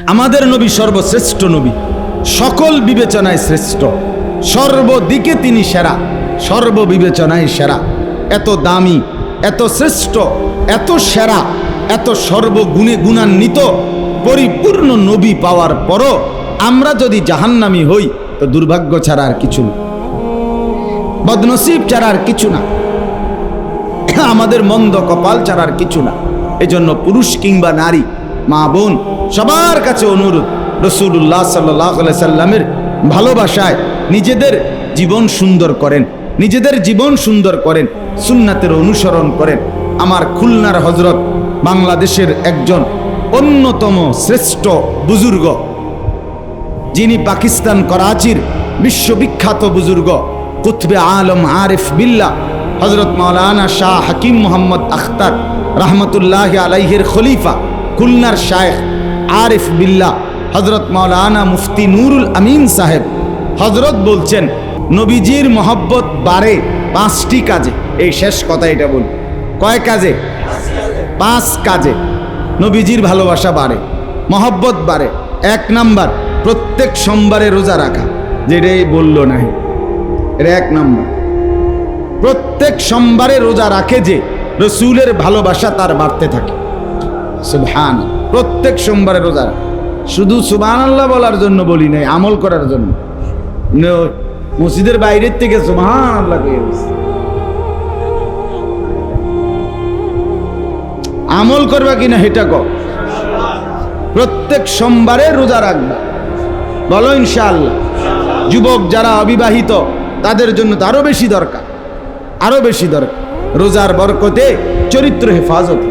আমাদের নবী সর্বশ্রেষ্ঠ নবী, সকল বিবেচনায় শ্রেষ্ঠ, সর্বদিকে তিনি সেরা, সর্ববিবেচনায় সেরা। এত দামি, এত শ্রেষ্ঠ, এত সেরা, এত সর্বগুণে গুণান্বিত পরিপূর্ণ নবী পাওয়ার পরও আমরা যদি জাহান্নামী হই তো দুর্ভাগ্য ছাড়া আর কিছু না, বদনসিব ছাড়া আর কিছু না, আমাদের মন্দ কপাল ছাড়া আর কিছু না। এজন্য পুরুষ কিংবা নারী, মা বোন, সবার কাছে অনুরোধ, রাসূলুল্লাহ সাল্লাল্লাহু আলাইহি সাল্লামের ভালোবাসায় নিজেদের জীবন সুন্দর করেন, নিজেদের জীবন সুন্দর করেন, সুন্নাতের অনুসরণ করেন। আমার খুলনার হযরত, বাংলাদেশের একজন অন্যতম শ্রেষ্ঠ বুজুর্গ, যিনি পাকিস্তান করাচির বিশ্ববিখ্যাত বুজুর্গ কুতবে আলম আরিফ বিল্লাহ হযরত মাওলানা শাহ হাকিম মোহাম্মদ আখতার রহমতুল্লাহ আলাইহির খলিফা, খুলনার শায়েখ আরিফ বিল্লাহ হযরত মাওলানা মুফতি নুরুল আমিন সাহেব হযরত বলছেন, নবীজির মহব্বত বাড়ে 5টি কাজে। এই শেষ কথা এটা বল, কয় কাজে? 5 কাজে নবীজির ভালোবাসা বাড়ে, মহব্বত বাড়ে। 1 নাম্বার, প্রত্যেক সোমবারে রোজা রাখা, যেটাই বললো না, এটা 1 নাম্বার। প্রত্যেক সোমবারে রোজা রাখে যে, রসুলের ভালোবাসা তার বাড়তে থাকে। সুবহান, প্রত্যেক সোমবারে রোজা, শুধু সুবহানাল্লাহ বলার জন্য বলি নাই, আমল করার জন্য। মসজিদের বাইরের থেকে সুবহানাল্লাহ কইয়া বলছি, আমল করবা কিনা হেটা কও। প্রত্যেক সোমবারে রোজা রাখবা, বলো ইনশাআল্লাহ। যুবক যারা অবিবাহিত তাদের জন্য তো আরো বেশি দরকার, আরো বেশি দরকার। রোজার বরকতে চরিত্র হেফাজত,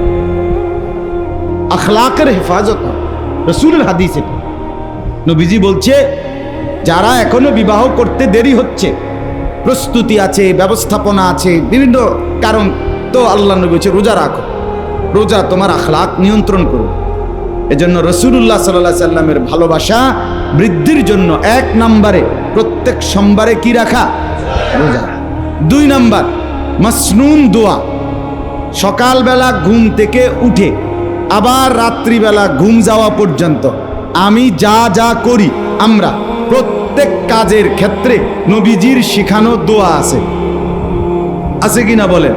আখলাকের হেফাজত। রাসূলের হাদিস এটা। নবীজি বলছে, যারা এখনো বিবাহ করতে দেরি হচ্ছে, প্রস্তুতি আছে, ব্যবস্থাপনা আছে, বিভিন্ন কারণ, তো আল্লাহ নবী বলছে রোজা রাখো, রোজা তোমার আখলাক নিয়ন্ত্রণ করবে। এজন্য রাসূলুল্লাহ সাল্লাল্লাহু আলাইহি সাল্লামের ভালোবাসা বৃদ্ধির জন্য 1 নম্বরে প্রত্যেক সোমবারে কি রাখা? রোজা। 2 নম্বর, মাসনুন দোয়া। সকালবেলা ঘুম থেকে উঠে আবার রাত্রিবেলা ঘুম যাওয়া পর্যন্ত আমি যা যা করি, আমরা প্রত্যেক কাজের ক্ষেত্রে নবীজির শিখানো দোয়া আছে, আছে কিনা বলেন?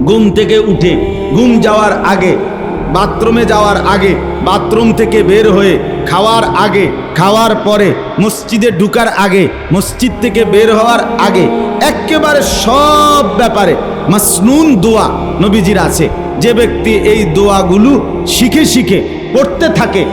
ঘুম থেকে উঠে, ঘুম যাওয়ার আগে, বাথরুমে যাওয়ার আগে, বাথরুম থেকে বের হয়ে, খাওয়ার আগে, খাওয়ার পরে, মসজিদে ঢুকার আগে, মসজিদ থেকে বের হওয়ার আগে, একেবারে সব ব্যাপারে মাসনুন দোয়া নবীজির আছে। যে ব্যক্তি এই দোয়াগুলো শিখে শিখে পড়তে থাকে